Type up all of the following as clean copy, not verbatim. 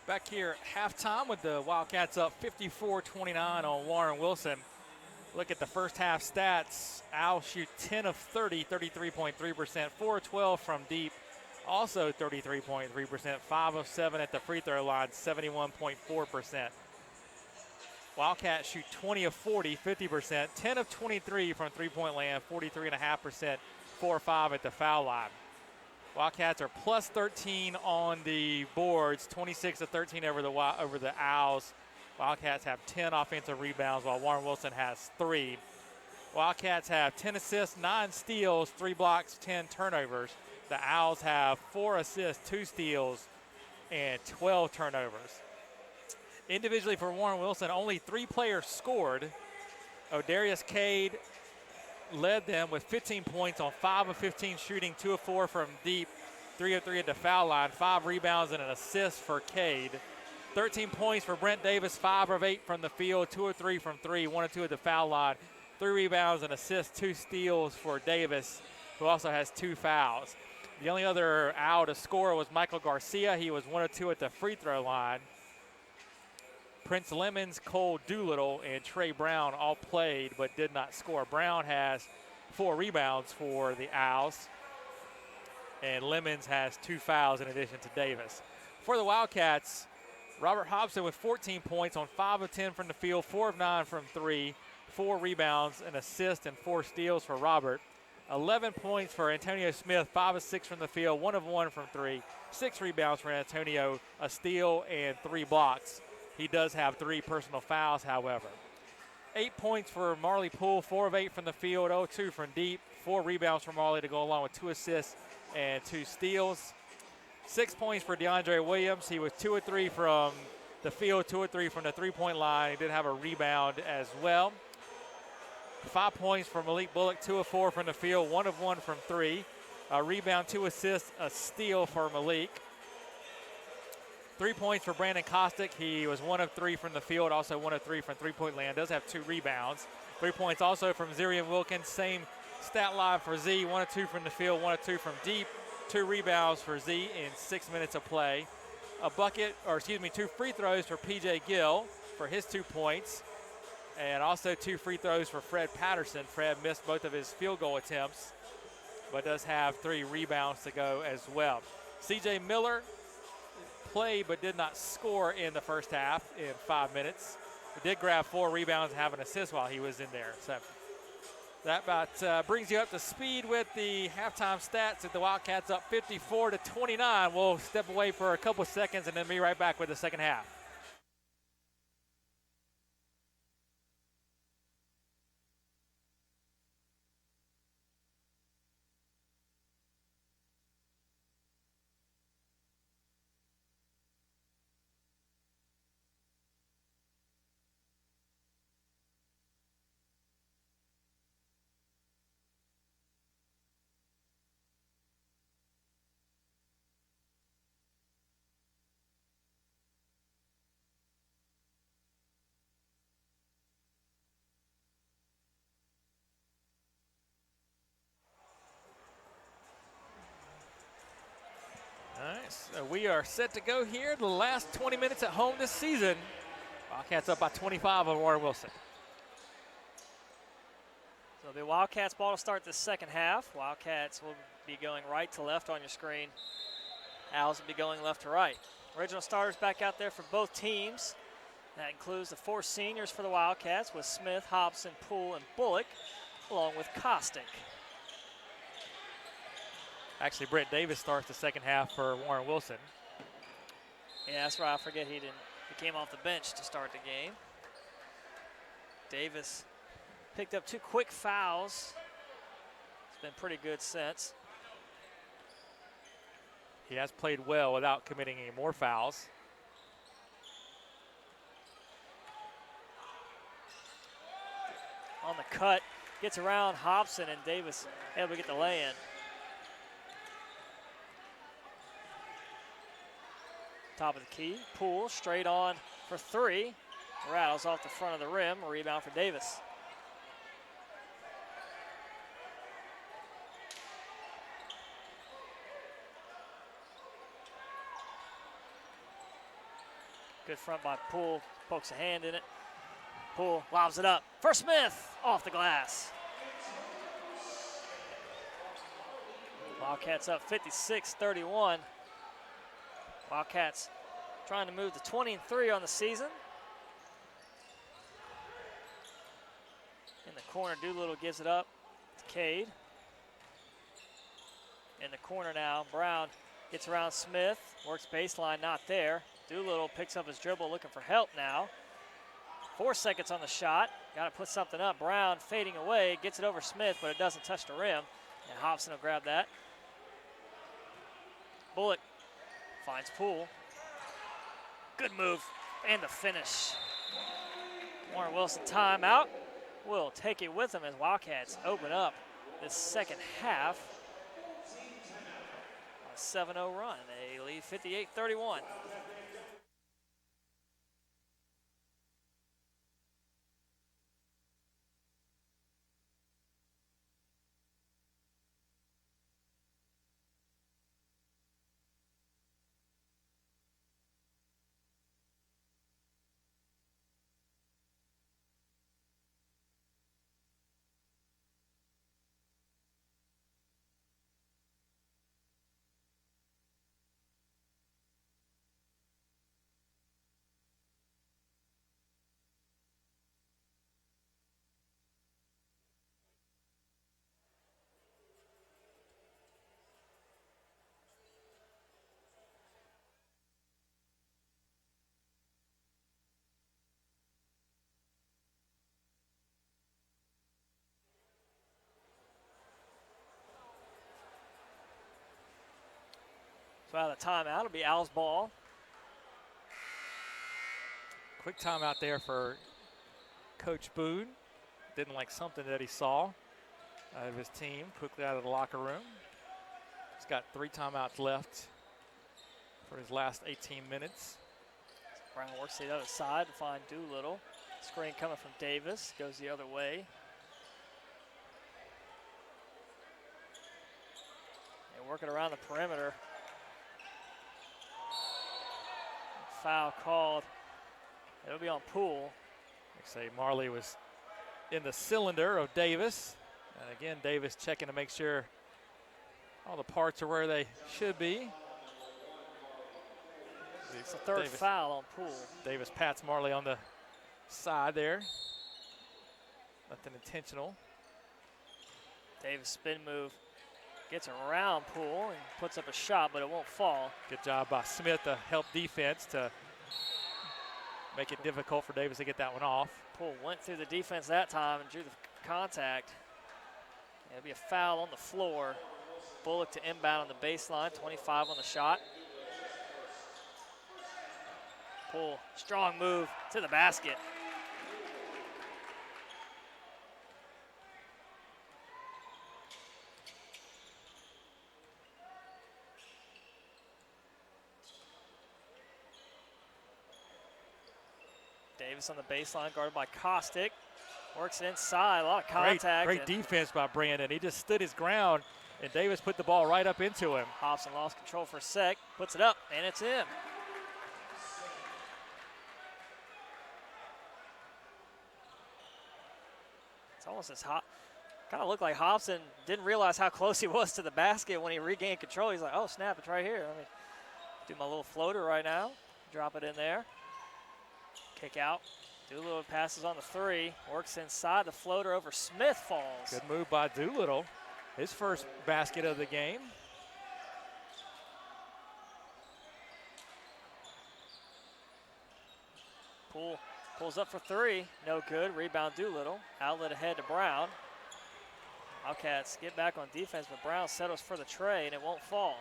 Back here at halftime with the Wildcats up 54-29 on Warren Wilson. Look at the first half stats. Owls shoot 10 of 30, 33.3%, 4 of 12 from deep, also 33.3%, 5 of 7 at the free throw line, 71.4%. Wildcats shoot 20 of 40, 50%, 10 of 23 from three-point land, 43.5%, 4 of 5 at the foul line. Wildcats are plus 13 on the boards, 26 of 13 over the Owls. Wildcats have 10 offensive rebounds while Warren Wilson has 3. Wildcats have 10 assists, 9 steals, 3 blocks, 10 turnovers. The Owls have 4 assists, 2 steals, and 12 turnovers. Individually for Warren Wilson, only 3 players scored. Odarius Cade led them with 15 points on 5 of 15 shooting, 2 of 4 from deep, 3 of 3 at the foul line, 5 rebounds and an assist for Cade. 13 points for Brent Davis, 5 of 8 from the field, 2 of 3 from 3, 1 of 2 at the foul line, 3 rebounds and assists, 2 steals for Davis, who also has 2 fouls. The only other Owl to score was Michael Garcia. He was 1 of 2 at the free throw line. Prince Lemons, Cole Doolittle, and Trey Brown all played but did not score. Brown has 4 rebounds for the Owls, and Lemons has 2 fouls in addition to Davis. For the Wildcats, Robert Hobson with 14 points on 5 of 10 from the field, 4 of 9 from 3, 4 rebounds, an assist, and 4 steals for Robert. 11 points for Antonio Smith, 5 of 6 from the field, 1 of 1 from 3, 6 rebounds for Antonio, a steal, and 3 blocks. He does have 3 personal fouls, however. 8 points for Marley Poole, 4 of 8 from the field, 0 of 2 from deep, 4 rebounds for Marley to go along with 2 assists and 2 steals. 6 points for DeAndre Williams. He was 2 of 3 from the field, 2 of 3 from the three-point line. He did have a rebound as well. 5 points for Malik Bullock, 2 of 4 from the field, 1 of 1 from 3. A rebound, 2 assists, a steal for Malik. 3 points for Brandon Kostick. He was 1 of 3 from the field, also 1 of 3 from three-point land. Does have 2 rebounds. 3 points also from Zerian Wilkins. Same stat line for Z. 1 of 2 from the field, 1 of 2 from deep. 2 rebounds for Z in 6 minutes of play. 2 free throws for PJ Gill for his 2 points. And also 2 free throws for Fred Patterson. Fred missed both of his field goal attempts, but does have 3 rebounds to go as well. CJ Miller played but did not score in the first half in 5 minutes. He did grab 4 rebounds and have an assist while he was in there. So that about brings you up to speed with the halftime stats at the Wildcats up 54-29. We'll step away for a couple seconds and then be right back with the second half. All right, so we are set to go here. The last 20 minutes at home this season. Wildcats up by 25 on Warren Wilson. So the Wildcats ball to start the second half. Wildcats will be going right to left on your screen. Owls will be going left to right. Original starters back out there for both teams. That includes the 4 seniors for the Wildcats with Smith, Hobson, Poole, and Bullock, along with Kostick. Actually, Brent Davis starts the second half for Warren Wilson. Yeah, that's right. I forget he came off the bench to start the game. Davis picked up 2 quick fouls. It's been pretty good since. He has played well without committing any more fouls. On the cut, gets around Hobson, and Davis able to get the lay-in. Top of the key, Poole straight on for 3. Rattles off the front of the rim, a rebound for Davis. Good front by Poole. Pokes a hand in it. Poole lobs it up for Smith. Off the glass. Wildcats up 56-31. Wildcats trying to move to 20-3 on the season. In the corner, Doolittle gives it up to Cade. In the corner now, Brown gets around Smith, works baseline, not there. Doolittle picks up his dribble, looking for help now. 4 seconds on the shot, got to put something up. Brown fading away, gets it over Smith, but it doesn't touch the rim. And Hobson will grab that. Bullock finds Poole. Good move, and the finish. Warren Wilson timeout. Will take it with him as Wildcats open up this second half. A 7-0 run. They lead 58-31. So out of the timeout, it'll be Al's ball. Quick timeout there for Coach Boone. Didn't like something that he saw out of his team. Quickly out of the locker room. He's got 3 timeouts left for his last 18 minutes. Brown works to the other side to find Doolittle. Screen coming from Davis, goes the other way. They're working around the perimeter. Foul called. It'll be on Poole. Like I say, Marley was in the cylinder of Davis. And again, Davis checking to make sure all the parts are where they should be. It's the third foul on Poole. Davis pats Marley on the side there. Nothing intentional. Davis spin move. Gets around Poole and puts up a shot, but it won't fall. Good job by Smith to help defense to make it difficult for Davis to get that one off. Poole went through the defense that time and drew the contact. It'll be a foul on the floor. Bullock to inbound on the baseline, 25 on the shot. Poole, strong move to the basket. Davis on the baseline, guarded by Kostick. Works it inside, a lot of contact. Great defense by Brandon. He just stood his ground, and Davis put the ball right up into him. Hobson lost control for a sec, puts it up, and it's in. It's almost as hot. Kind of looked like Hobson didn't realize how close he was to the basket when he regained control. He's like, oh, snap, it's right here. Let me do my little floater right now. Drop it in there. Kick out. Doolittle passes on the 3. Works inside. The floater over Smith falls. Good move by Doolittle. His first basket of the game. Poole pulls up for 3. No good. Rebound Doolittle. Outlet ahead to Brown. Wildcats get back on defense, but Brown settles for the tray, and it won't fall.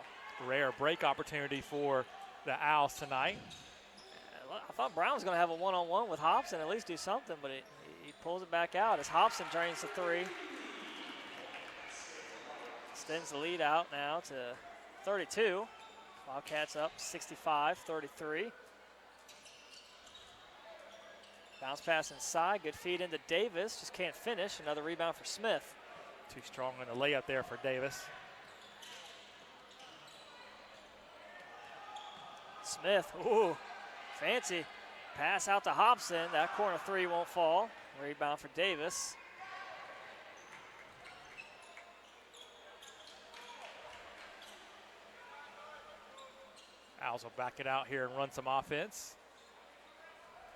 Rare break opportunity for the Owls tonight. I thought Brown was going to have a one-on-one with Hobson, at least do something, but he pulls it back out as Hobson drains the 3. Extends the lead out now to 32. Wildcats up 65-33. Bounce pass inside, good feed into Davis, just can't finish. Another rebound for Smith. Too strong in the layup there for Davis. Smith, ooh. Fancy pass out to Hobson. That corner three won't fall. Rebound for Davis. Owls will back it out here and run some offense.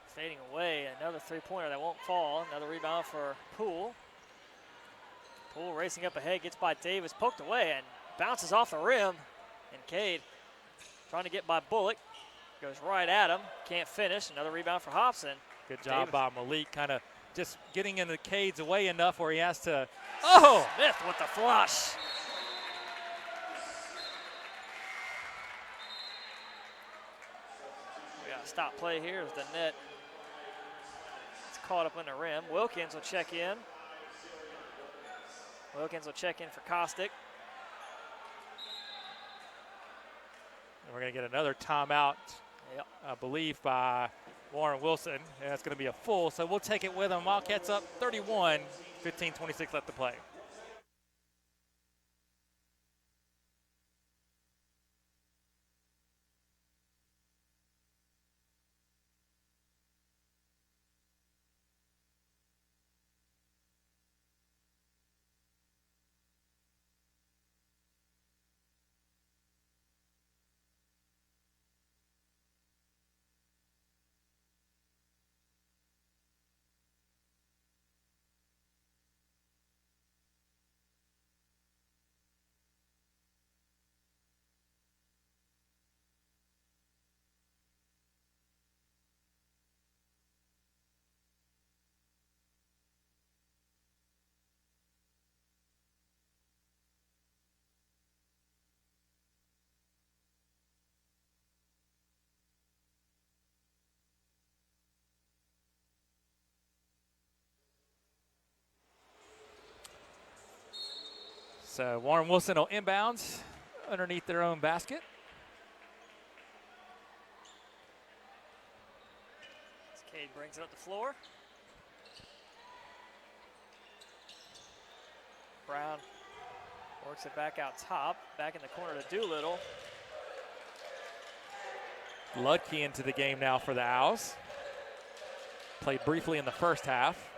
Fading away, another three-pointer that won't fall. Another rebound for Poole. Poole racing up ahead, gets by Davis, poked away, and bounces off the rim. And Cade trying to get by Bullock. Goes right at him, can't finish. Another rebound for Hobson. Good job Davis. by Malik, kind of just getting into Cade's way enough where he has to. Oh! Smith with the flush. We got a stop play here as the net is caught up in the rim. Wilkins will check in. Wilkins will check in for Kostick. And we're going to get another timeout, Yep. I believe, by Warren Wilson. And that's going to be a full, so we'll take it with them. Wildcats up 31, 15-26 left to play. So Warren Wilson will inbounds underneath their own basket. Cade brings it up the floor. Brown works it back out top. Back in the corner to Doolittle. Ludke into the game now for the Owls. Played briefly in the first half.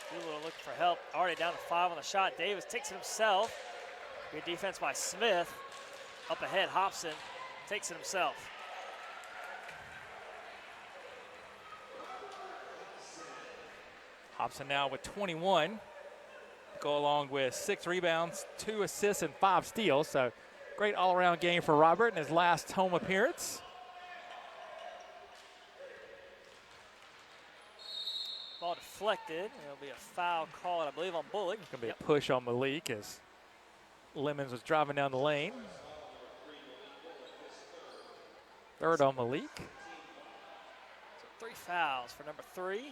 Doolittle looking for help. Already down to 5 on the shot. Davis takes it himself. Good defense by Smith. Up ahead, Hobson takes it himself. Hobson now with 21. Go along with 6 rebounds, 2 assists, and 5 steals. So great all-around game for Robert in his last home appearance. Ball deflected. It'll be a foul called, I believe, on Bullock. It's going to be a push on Malik as Lemons was driving down the lane. Third on Malik. So 3 fouls for number 3.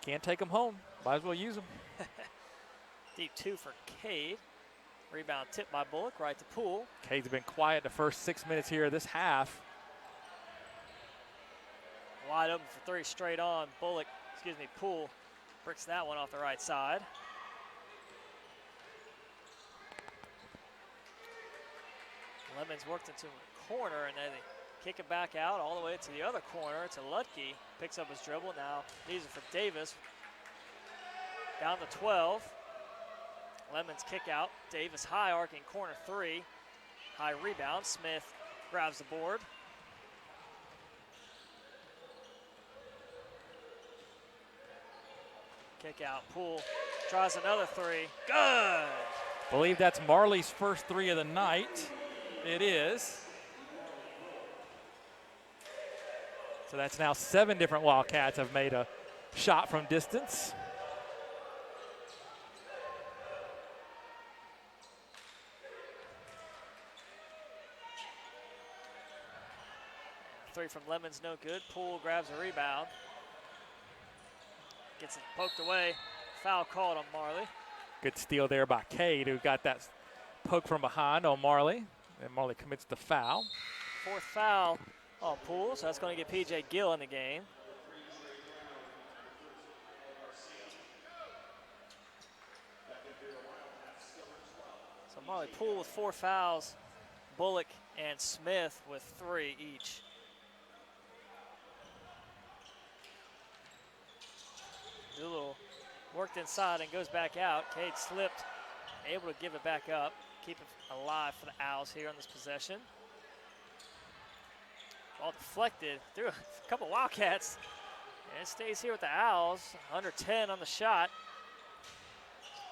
Can't take them home. Might as well use them. Deep 2 for Cade. Rebound tipped by Bullock, right to Poole. Cade's been quiet the first 6 minutes here of this half. Wide open for 3 straight on. Poole bricks that one off the right side. Lemons worked into a corner, and then they kick it back out all the way to the other corner to Ludke. Picks up his dribble now. Leaves it for Davis. Down to 12. Lemons kick out. Davis high arcing corner 3. High rebound. Smith grabs the board. Kick out. Poole tries another 3. Good. Believe that's Marley's first 3 of the night. It is. So that's now 7 different Wildcats have made a shot from distance. Three from Lemons, no good. Poole grabs a rebound. Gets it poked away. Foul called on Marley. Good steal there by Cade, who got that poke from behind on Marley. And Marley commits the foul. 4th foul on Poole, so that's going to get P.J. Gill in the game. So Marley Poole with 4 fouls. Bullock and Smith with 3 each. Doolittle worked inside and goes back out. Cade slipped, able to give it back up, keep it alive for the Owls here on this possession. Ball deflected through a couple Wildcats, and it stays here with the Owls. Under 10 on the shot.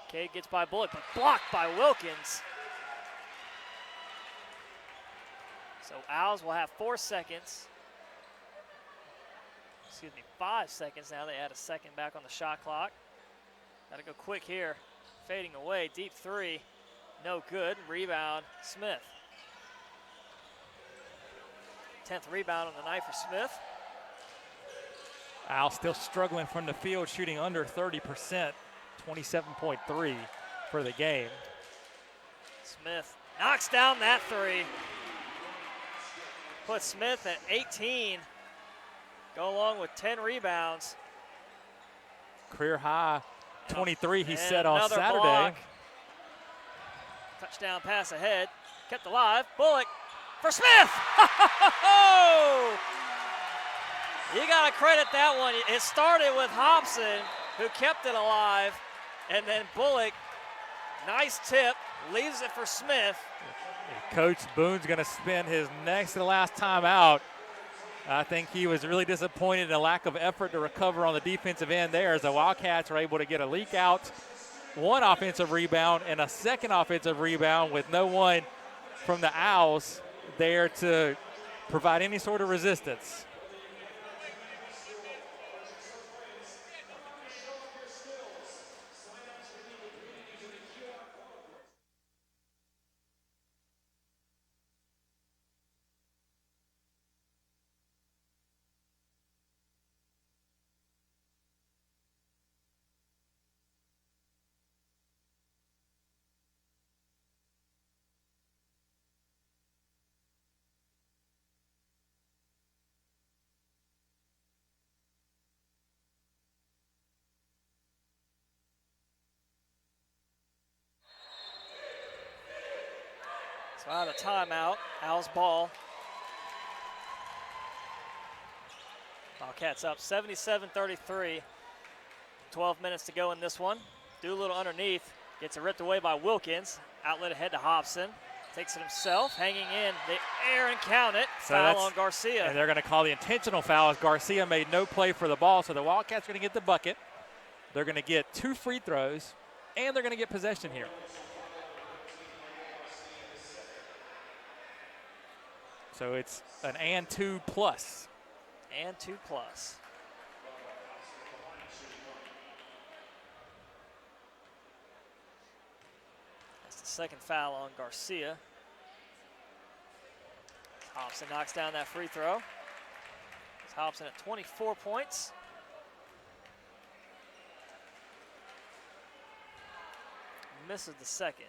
Cade gets by Bullock, but blocked by Wilkins. So Owls will have 4 seconds. Excuse me, 5 seconds now. They add a second back on the shot clock. Got to go quick here. Fading away, deep 3, no good. Rebound, Smith. 10th rebound on the night for Smith. Al still struggling from the field, shooting under 30%, 27.3 for the game. Smith knocks down that 3. Puts Smith at 18. Go along with 10 rebounds. Career high 23 he set on another Saturday. Block. Touchdown pass ahead. Kept alive. Bullock for Smith. You got to credit that one. It started with Hobson, who kept it alive, and then Bullock, nice tip, leaves it for Smith. Coach Boone's going to spend his next to last time out. I think he was really disappointed in the lack of effort to recover on the defensive end there, as the Wildcats are able to get a leak out, 1 offensive rebound and a 2nd offensive rebound with no one from the Owls there to provide any sort of resistance. So out of timeout, Owls ball. Wildcats up 77-33. 12 minutes to go in this one. Doolittle underneath, gets it ripped away by Wilkins. Outlet ahead to Hobson. Takes it himself, hanging in the air and count it. So foul on Garcia. And they're going to call the intentional foul as Garcia made no play for the ball. So the Wildcats are going to get the bucket. They're going to get 2 free throws, and they're going to get possession here. So it's an and 2 plus. And 2 plus. That's the 2nd foul on Garcia. Hobson knocks down that free throw. It's Hobson at 24 points. Misses the 2nd.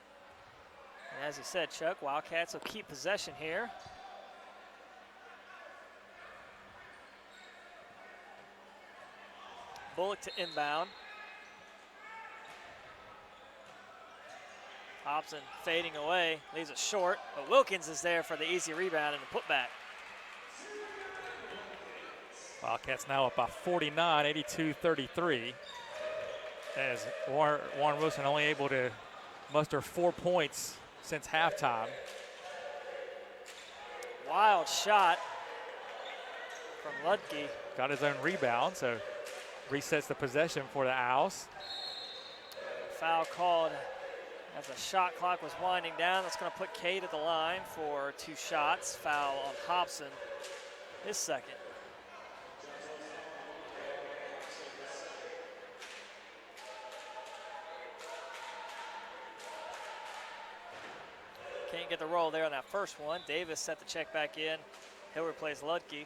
And as you said, Chuck, Wildcats will keep possession here. Bullock to inbound. Hobson fading away, leaves it short, but Wilkins is there for the easy rebound and the putback. Wildcats now up by 49, 82-33. As Warren Wilson only able to muster 4 points since halftime. Wild shot from Ludke. Got his own rebound, so resets the possession for the Owls. Foul called as the shot clock was winding down. That's going to put Cade at the line for 2 shots. Foul on Hobson, his 2nd. Can't get the roll there on that first one. Davis set the check back in. He'll replace Ludke.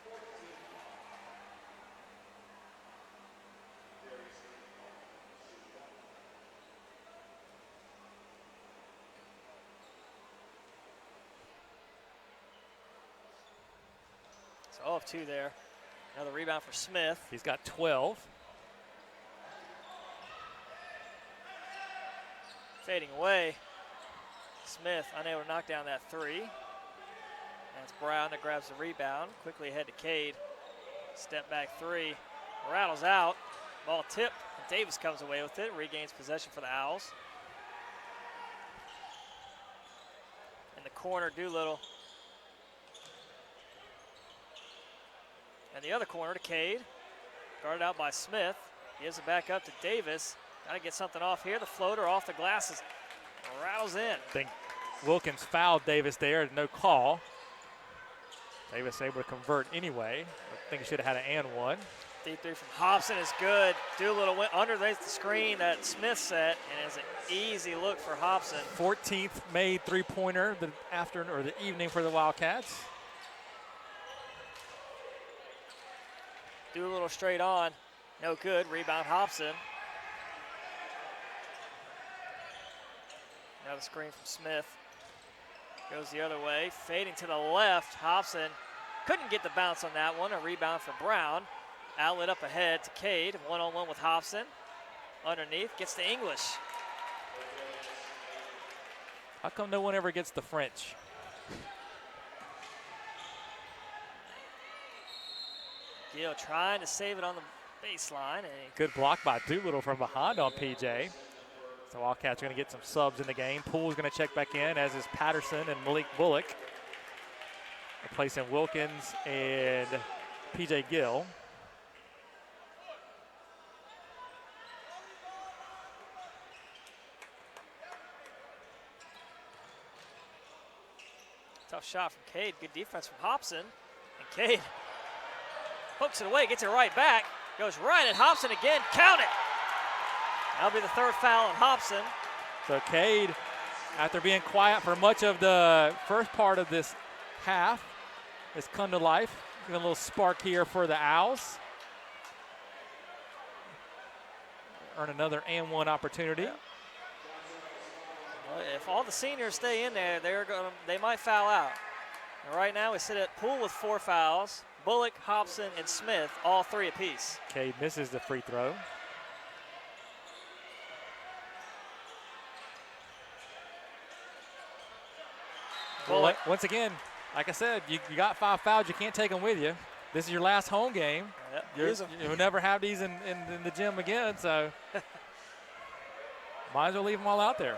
So 0 of 2 there. Another rebound for Smith. He's got 12. Fading away. Smith unable to knock down that 3. That's Brown that grabs the rebound. Quickly ahead to Cade. Step back three. Rattles out. Ball tipped. And Davis comes away with it. Regains possession for the Owls. In the corner, Doolittle. And the other corner to Cade. Guarded out by Smith. Gives it back up to Davis. Got to get something off here. The floater off the glasses. Rattles in. I think Wilkins fouled Davis there. No call. Davis able to convert anyway. I think he should have had an and one. Deep three from Hobson is good. Doolittle went underneath the screen that Smith set, and it's an easy look for Hobson. 14th made three-pointer the afternoon or the evening for the Wildcats. Doolittle straight on. No good. Rebound Hobson. Another screen from Smith. Goes the other way. Fading to the left. Hobson couldn't get the bounce on that one. A rebound for Brown. Outlet up ahead to Cade. One-on-one with Hobson. Underneath. Gets to English. How come no one ever gets the French? Gill trying to save it on the baseline. Good block by Doolittle from behind on PJ. So Wildcats are going to get some subs in the game. Poole's going to check back in, as is Patterson and Malik Bullock. Replacing Wilkins and PJ Gill. Tough shot from Cade. Good defense from Hobson. And Cade hooks it away, gets it right back. Goes right at Hobson again. Count it. That'll be the third foul on Hobson. So Cade, after being quiet for much of the first part of this half, has come to life. Get a little spark here for the Owls. Earn another and one opportunity. Yeah. Well, if all the seniors stay in there, they might foul out. And right now we sit at Poole with 4 fouls. Bullock, Hobson, and Smith, all 3 apiece. Cade misses the free throw. Bullock. Once again, like I said, you got 5 fouls. You can't take them with you. This is your last home game. Yep, You'll never have these in the gym again, so might as well leave them all out there.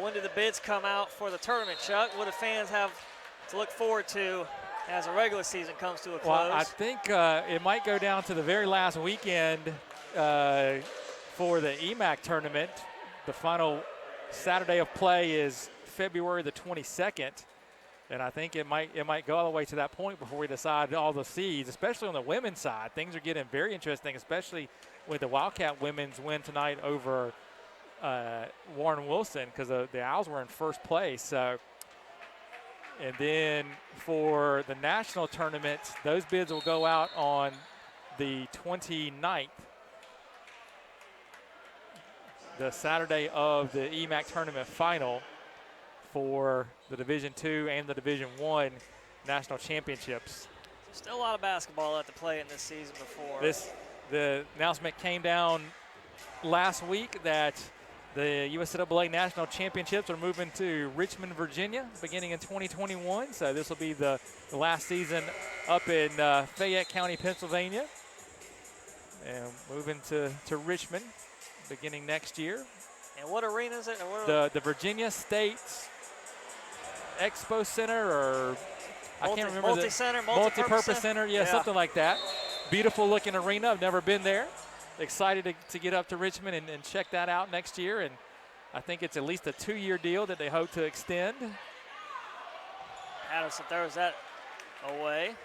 When do the bids come out for the tournament, Chuck? What do fans have to look forward to as the regular season comes to a close? Well, I think it might go down to the very last weekend for the EMAC tournament. The final Saturday of play is February the 22nd, and I think it might go all the way to that point before we decide all the seeds, especially on the women's side. Things are getting very interesting, especially with the Wildcat women's win tonight over Warren Wilson, because the Owls were in first place. So, and then for the national tournament, those bids will go out on the 29th, the Saturday of the EMAC tournament final for the Division II and the Division I national championships. Still a lot of basketball left to play in this season before. The announcement came down last week that the USAA National Championships are moving to Richmond, Virginia, beginning in 2021. So this will be the last season up in Fayette County, Pennsylvania, and moving to Richmond beginning next year. And what arena is it? The Virginia State Expo Center, or I can't remember. Multi-purpose center, yeah, something like that. Beautiful looking arena. I've never been there. Excited to get up to Richmond and check that out next year. And I think it's at least a 2-year deal that they hope to extend. Patterson throws that away.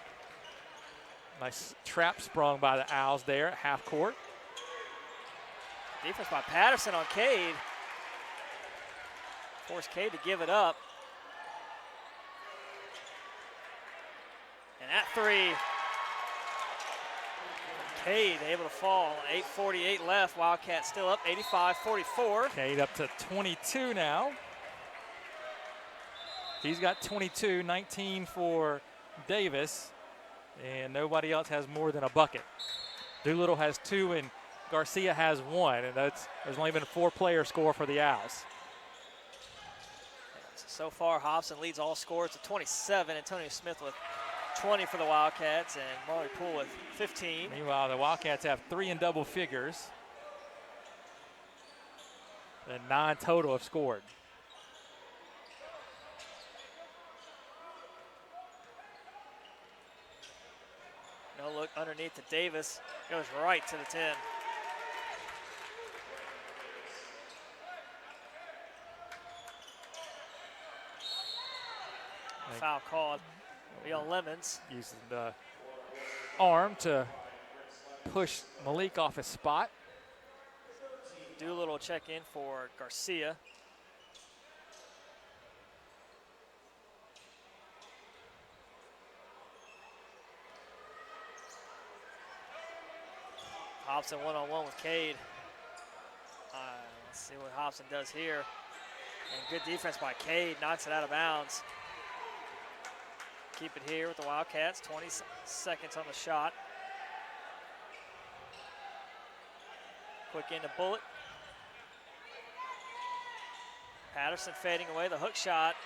Nice trap sprung by the Owls there at half court. Defense by Patterson on Cade. Forced Cade to give it up. And that three, Cade able to fall. 8:48 left. Wildcats still up 85-44. Cade up to 22 now. He's got 22, 19 for Davis, and nobody else has more than a bucket. Doolittle has 2 and Garcia has 1, and there's only been 4-player score for the Owls. So far, Hobson leads all scores to 27. Antonio Smith with 20 for the Wildcats, and Marley Poole with 15. Meanwhile, the Wildcats have 3 in double figures. And 9 total have scored. No look underneath to Davis. Goes right to the 10. Foul called. Real Lemons. Using the arm to push Malik off his spot. Doolittle check in for Garcia. Hobson one-on-one with Cade. Let's see what Hobson does here. And good defense by Cade, knocks it out of bounds. Keep it here with the Wildcats, 20 seconds on the shot. Quick into Bullock. Patterson fading away, the hook shot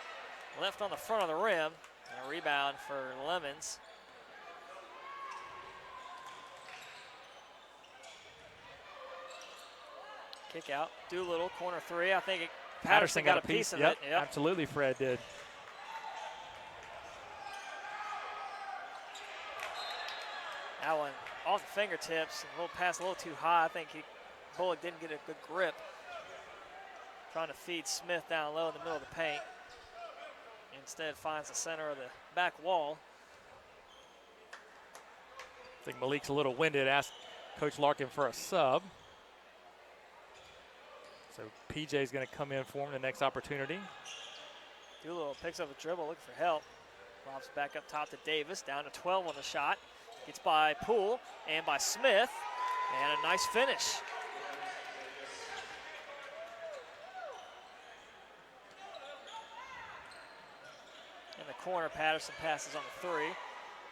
left on the front of the rim. And a rebound for Lemons. Kick out, Doolittle, corner 3. I think Patterson got a piece of it. Yep. Absolutely, Fred did. That one off the fingertips, a little pass a little too high. I think Bullock didn't get a good grip. Trying to feed Smith down low in the middle of the paint. Instead finds the center of the back wall. I think Malik's a little winded. Asked Coach Larkin for a sub. So PJ's going to come in for him the next opportunity. Doolittle picks up a dribble, looking for help. Lobs back up top to Davis, down to 12 on the shot. Gets by Poole and by Smith, and a nice finish. In the corner, Patterson passes on the 3.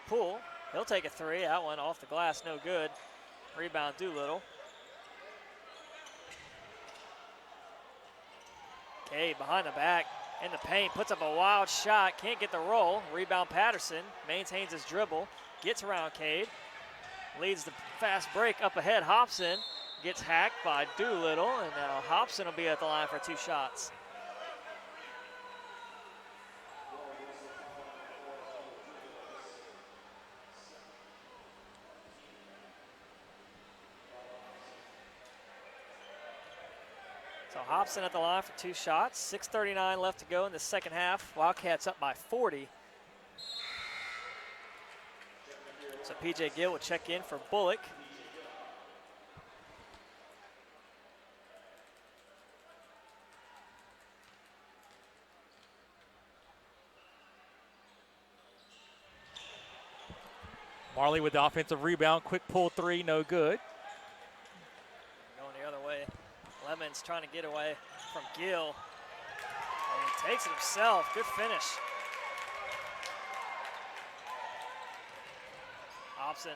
Poole, he'll take a 3. That one off the glass, no good. Rebound, Doolittle. Cade behind the back, in the paint, puts up a wild shot, can't get the roll. Rebound, Patterson, maintains his dribble, gets around Cade, leads the fast break up ahead. Hobson gets hacked by Doolittle, and now Hobson will be at the line for 2 shots. So Hobson at the line for 2 shots. 6:39 left to go in the second half. Wildcats up by 40. So PJ Gill will check in for Bullock. Marley with the offensive rebound. Quick pull 3, no good. Going the other way. Lemons trying to get away from Gill. And he takes it himself. Good finish. Hobson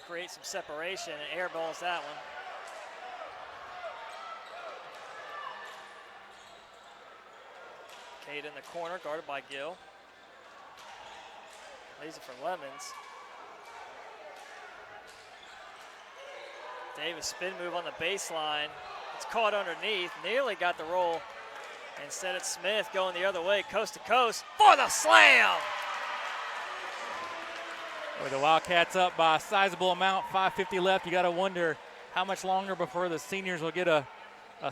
creates some separation and airballs that one. Cade in the corner, guarded by Gill. Leaves it for Lemons. Davis spin move on the baseline. It's caught underneath, nearly got the roll. Instead it's Smith going the other way, coast to coast for the slam. With the Wildcats up by a sizable amount, 5:50 left. You got to wonder how much longer before the seniors will get a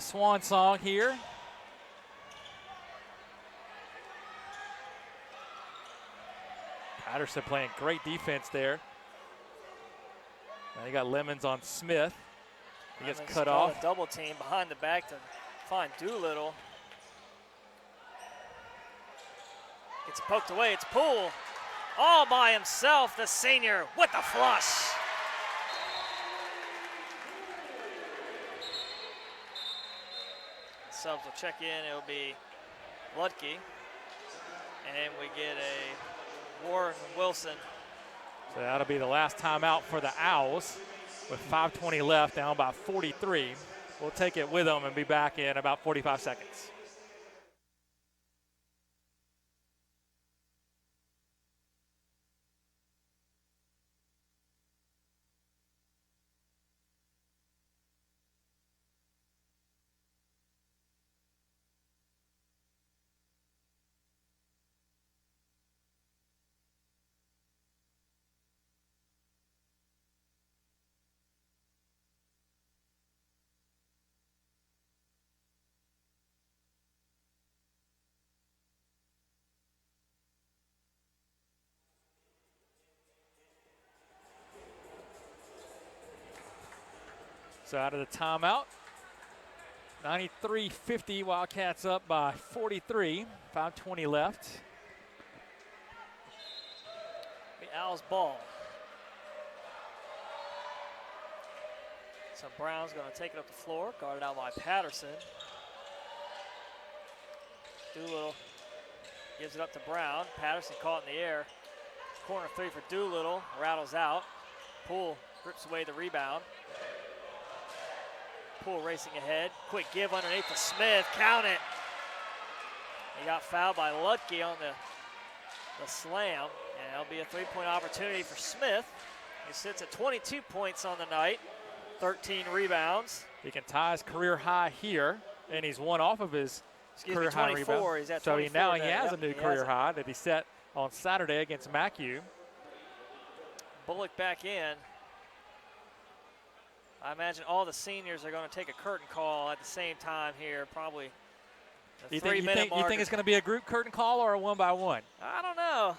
swan song here. Patterson playing great defense there. Now you got Lemons on Smith. He gets cut off. A double team behind the back to find Doolittle. Gets poked away. It's Poole all by himself, the senior with the flush. Subs will check in. It'll be Lutke. And we get a Warren Wilson. So that'll be the last timeout for the Owls. with 5:20 left, down by 43. We'll take it with them and be back in about 45 seconds. So out of the timeout, 93-50, Wildcats up by 43, 5:20 left. The Owls ball. So Brown's going to take it up the floor, guarded out by Patterson. Doolittle gives it up to Brown. Patterson caught in the air. Corner three for Doolittle, rattles out. Poole rips away the rebound. Poole racing ahead. Quick give underneath to Smith. Count it. He got fouled by Lutke on the slam. And it'll be a three-point opportunity for Smith. He sits at 22 points on the night, 13 rebounds. He can tie his career high here, and he's one off of his career high rebound. He's at so 24 now he today. has a new career high that he set on Saturday against MacU. Bullock back in. I imagine all the seniors are going to take a curtain call at the same time here, probably. You think it's going to be a group curtain call or a one-by-one? I don't know.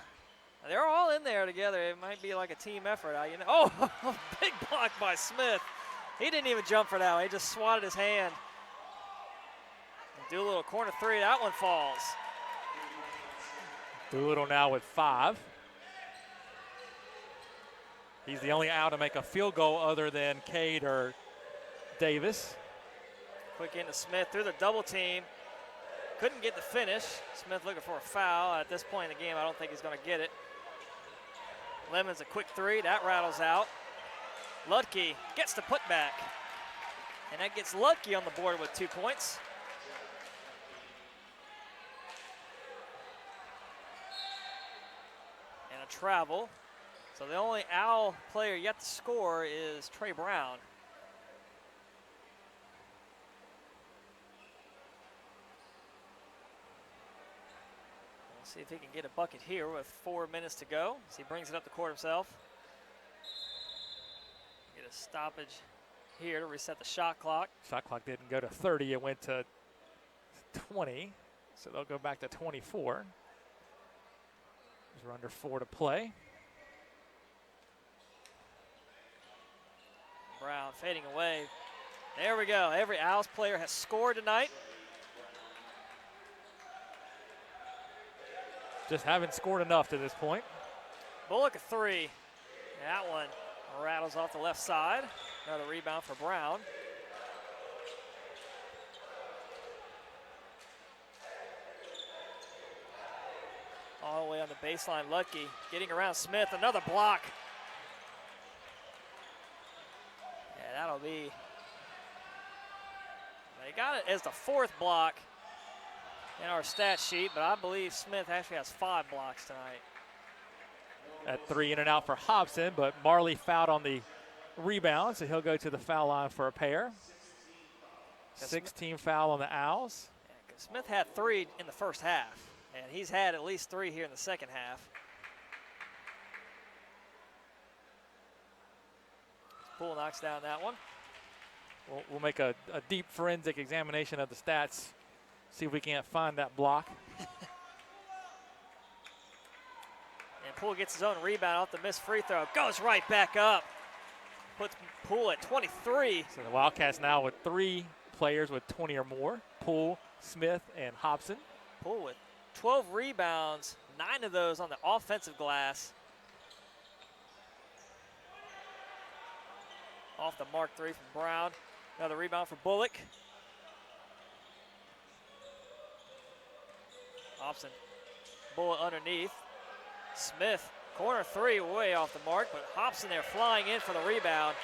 They're all in there together. It might be like a team effort. Oh, big block by Smith. He didn't even jump for that one. He just swatted his hand. Doolittle corner three. That one falls. Doolittle now with 5. He's the only out to make a field goal other than Cade or Davis. Quick into Smith through the double team. Couldn't get the finish. Smith looking for a foul. At this point in the game, I don't think he's going to get it. Lemons a quick three. That rattles out. Lutke gets the putback. And that gets Lutke on the board with 2 points. And a travel. So the only Owl player yet to score is Trey Brown. We'll see if he can get a bucket here with 4 minutes to go. As he brings it up the court himself. Get a stoppage here to reset the shot clock. Shot clock didn't go to 30, it went to 20. So they'll go back to 24. We're under 4 to play. Brown fading away. There we go. Every Owls player has scored tonight. Just haven't scored enough to this point. Bullock a three. That one rattles off the left side. Another rebound for Brown. All the way on the baseline, Lutke getting around Smith. Another block. Yeah, that'll be. They got it as the 4th block in our stat sheet, but I believe Smith actually has 5 blocks tonight. At 3 in and out for Hobson, but Marley fouled on the rebound, so he'll go to the foul line for a pair. 16 foul on the Owls. Yeah, Smith had 3 in the first half, and he's had at least 3 here in the second half. Poole knocks down that one. We'll make a deep forensic examination of the stats, see if we can't find that block. And Poole gets his own rebound off the missed free throw. Goes right back up. Puts Poole at 23. So the Wildcats now with 3 players with 20 or more. Poole, Smith, and Hobson. Poole with 12 rebounds, 9 of those on the offensive glass. Off the mark 3 from Brown. Another rebound for Bullock. Hobson, Bullock underneath. Smith, corner 3, way off the mark, but Hobson there flying in for the rebound.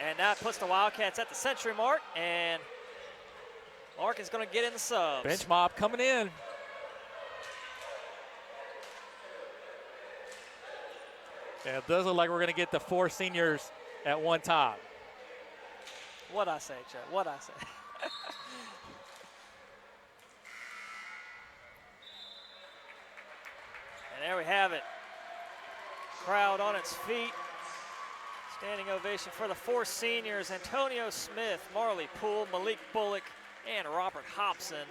And that puts the Wildcats at the century mark, and Larkin's going to get in the subs. Bench mob coming in. Yeah, it does look like we're going to get the 4 seniors at one time. What'd I say, Chuck? What'd I say? And there we have it. Crowd on its feet. Standing ovation for the 4 seniors: Antonio Smith, Marley Poole, Malik Bullock, and Robert Hobson.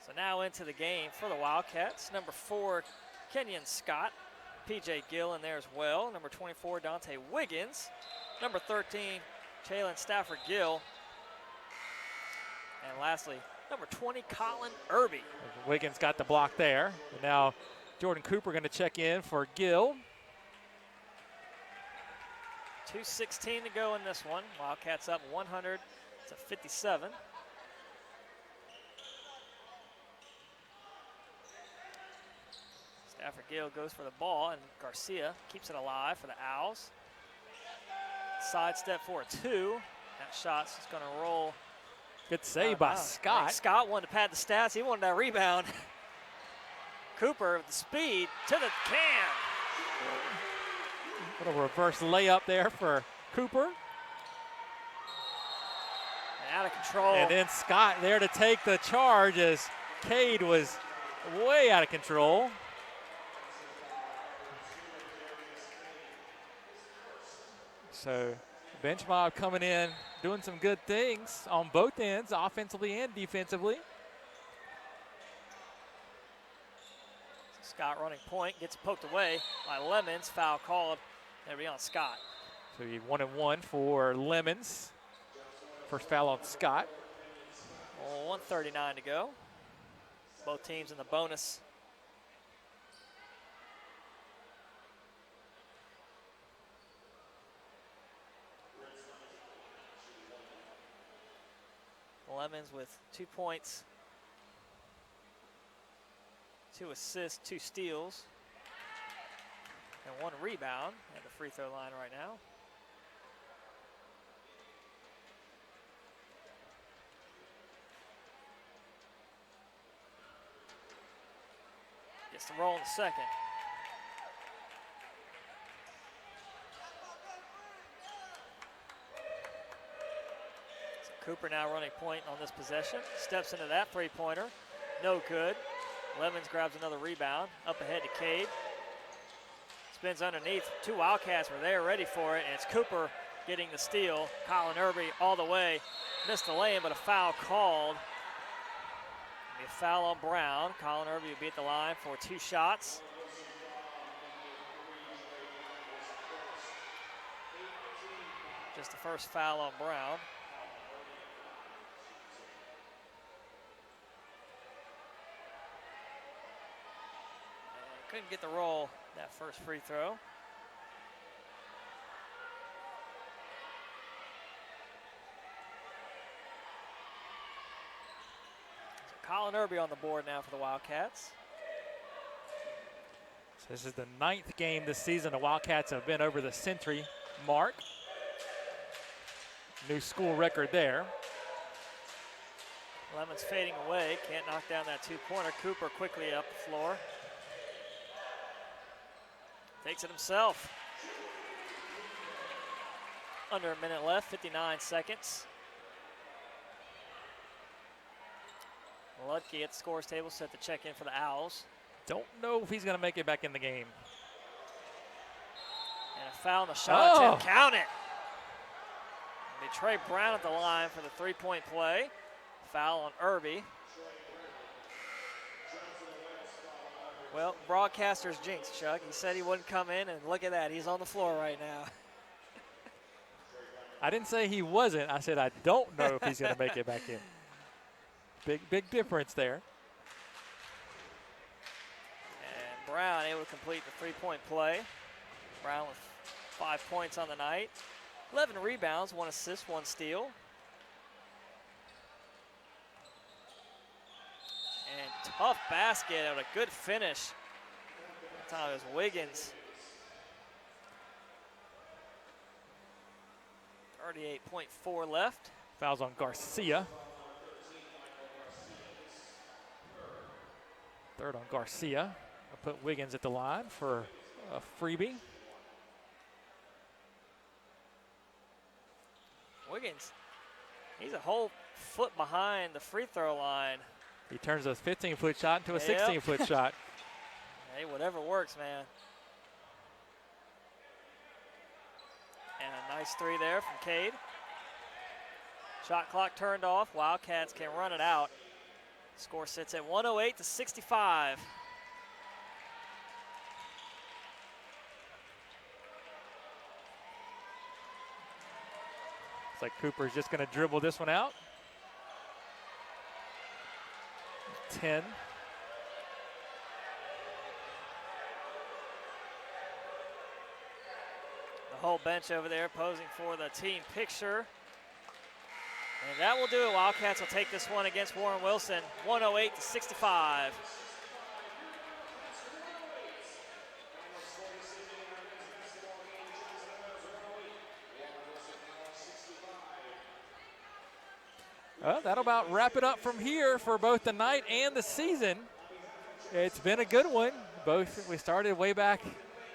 So now into the game for the Wildcats. Number 4, Kenyon Scott. P.J. Gill in there as well. Number 24, Dante Wiggins. Number 13, Jalen Stafford Gill. And lastly, number 20, Colin Irby. Wiggins got the block there. And now Jordan Cooper going to check in for Gill. 2:16 to go in this one. Wildcats up 100-57. Stafford Gill goes for the ball, and Garcia keeps it alive for the Owls. Sidestep for a 2. That shot's just going to roll. Good save by Scott. Scott wanted to pad the stats. He wanted that rebound. Cooper with the speed to the can. Little reverse layup there for Cooper. And out of control. And then Scott there to take the charge as Cade was way out of control. So bench mob coming in, doing some good things on both ends, offensively and defensively. Scott running point, gets poked away by Lemons. Foul called. That'll be on Scott. So you 1-1 for Lemons. First foul on Scott. Well, 1:39 to go. Both teams in the bonus. Lemons with 2 points, 2 assists, 2 steals, and 1 rebound at the free throw line right now. Gets the roll in the second. Cooper now running point on this possession. Steps into that three-pointer. No good. Lemons grabs another rebound. Up ahead to Cade. Spins underneath. 2 Wildcats were there ready for it, and it's Cooper getting the steal. Colin Irby all the way. Missed the lane, but a foul called. A foul on Brown. Colin Irby will be at the line for 2 shots. Just the first foul on Brown. Couldn't get the roll that first free throw. So Colin Irby on the board now for the Wildcats. So this is the 9th game this season. The Wildcats have been over the century mark. New school record there. Lemons fading away. Can't knock down that 2-pointer. Cooper quickly up the floor. Takes it himself. Under a minute left, 59 seconds. Ludke at the scores table set to check in for the Owls. Don't know if he's going to make it back in the game. And a foul on the shot attempt. Count it. Trey Brown at the line for the 3-point play. Foul on Irby. Well, broadcaster's jinx, Chuck. He said he wouldn't come in, and look at that. He's on the floor right now. I didn't say he wasn't. I said I don't know if he's going to make it back in. Big difference there. And Brown able to complete the 3-point play. Brown with 5 points on the night. 11 rebounds, 1 assist, 1 steal. And tough basket and a good finish. That time it was Wiggins. 38.4 left. Fouls on Garcia. Third on Garcia. I'll put Wiggins at the line for a freebie. Wiggins, he's a whole foot behind the free throw line. He turns a 15-foot shot into a 16-foot shot. Hey, whatever works, man. And a nice three there from Cade. Shot clock turned off. Wildcats can run it out. Score sits at 108-65. Looks like Cooper's just going to dribble this one out. 10. The whole bench over there posing for the team picture. And that will do it. Wildcats will take this one against Warren Wilson, 108-65. Well, that'll about wrap it up from here for both the night and the season. It's been a good one. We started way back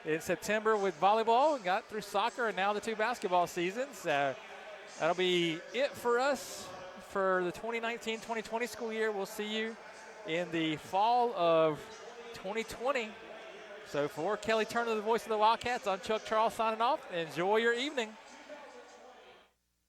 in September with volleyball and got through soccer and now the 2 basketball seasons. That'll be it for us for the 2019-2020 school year. We'll see you in the fall of 2020. So for Kelly Turner, the voice of the Wildcats, I'm Chuck Charles signing off. Enjoy your evening.